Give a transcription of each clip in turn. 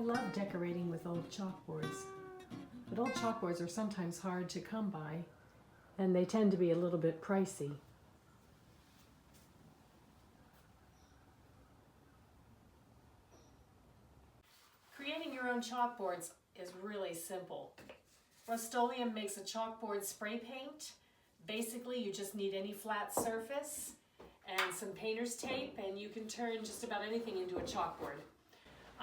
I love decorating with old chalkboards, but old chalkboards are sometimes hard to come by, and they tend to be a little bit pricey. Creating your own chalkboards is really simple. Rust-Oleum makes a chalkboard spray paint. Basically, you just need any flat surface and some painter's tape, and you can turn just about anything into a chalkboard.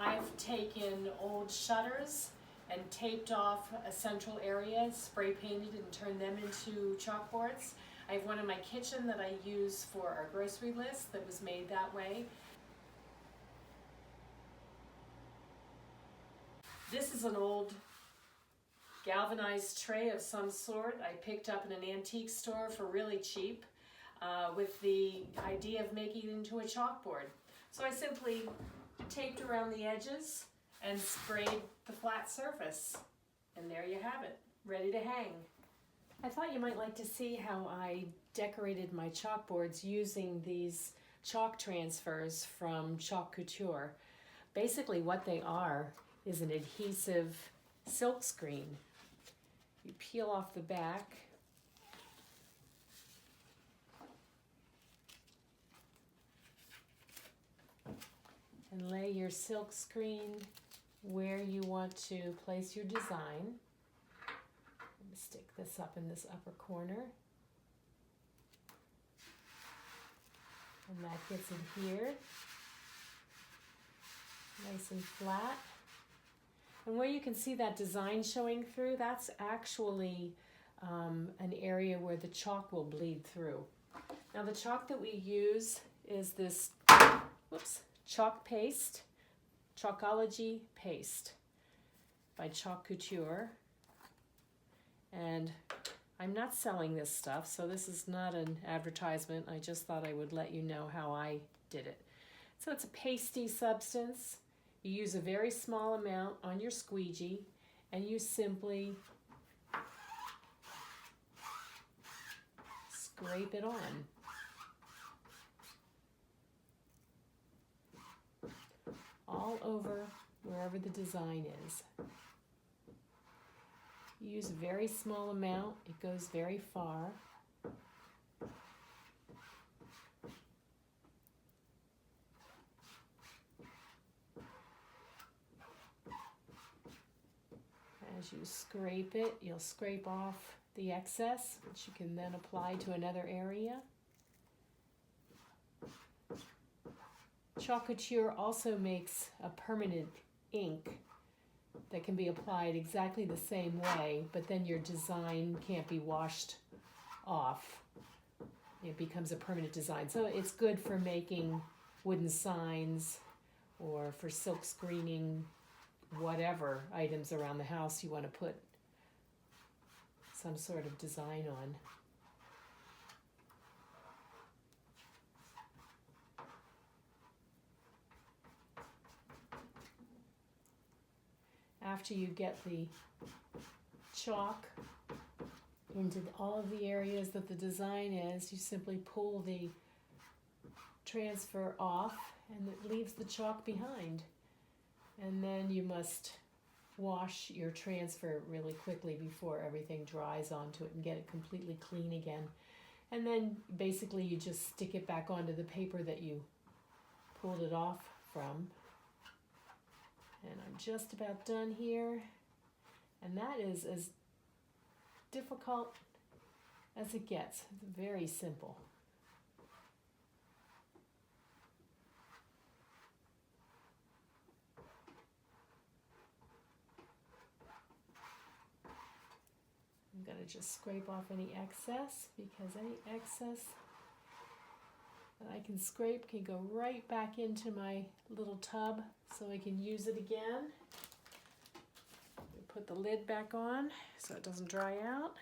I've taken old shutters and taped off a central area, spray painted and turned them into chalkboards. I have one in my kitchen that I use for our grocery list that was made that way. This is an old galvanized tray of some sort I picked up in an antique store for really cheap with the idea of making it into a chalkboard. So I simply taped around the edges and sprayed the flat surface. And there you have it, ready to hang. I thought you might like to see how I decorated my chalkboards using these chalk transfers from Chalk Couture. Basically what they are is an adhesive silk screen. You peel off the back, and lay your silk screen where you want to place your design. I'm going to stick this up in this upper corner. And that gets in here, nice and flat. And where you can see that design showing through, that's actually an area where the chalk will bleed through. Now the chalk that we use is this, chalk paste, Chalkology paste by Chalk Couture. And I'm not selling this stuff, so this is not an advertisement. I just thought I would let you know how I did it. So it's a pasty substance. You use a very small amount on your squeegee, and you simply scrape it on. All over wherever the design is. You use a very small amount, it goes very far. As you scrape it, you'll scrape off the excess, which you can then apply to another area. Chalk Couture also makes a permanent ink that can be applied exactly the same way, but then your design can't be washed off. It becomes a permanent design. So it's good for making wooden signs or for silk screening whatever items around the house you want to put some sort of design on. After you get the chalk into all of the areas that the design is, you simply pull the transfer off and it leaves the chalk behind. And then you must wash your transfer really quickly before everything dries onto it and get it completely clean again. And then basically you just stick it back onto the paper that you pulled it off from. And I'm just about done here. And that is as difficult as it gets. It's very simple. I'm going to just scrape off any excess, because any excess that I can scrape can go right back into my little tub so I can use it again. Put the lid back on so it doesn't dry out.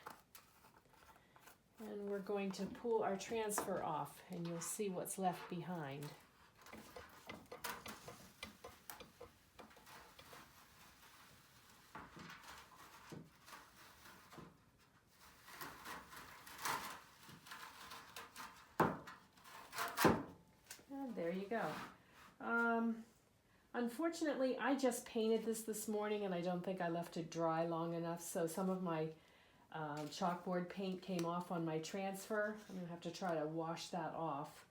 And we're going to pull our transfer off and you'll see what's left behind. There you go. Unfortunately, I just painted this morning and I don't think I left it dry long enough, so some of my chalkboard paint came off on my transfer. I'm going to have to try to wash that off.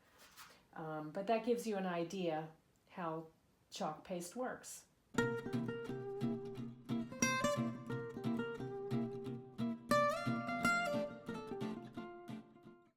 But that gives you an idea how chalk paste works.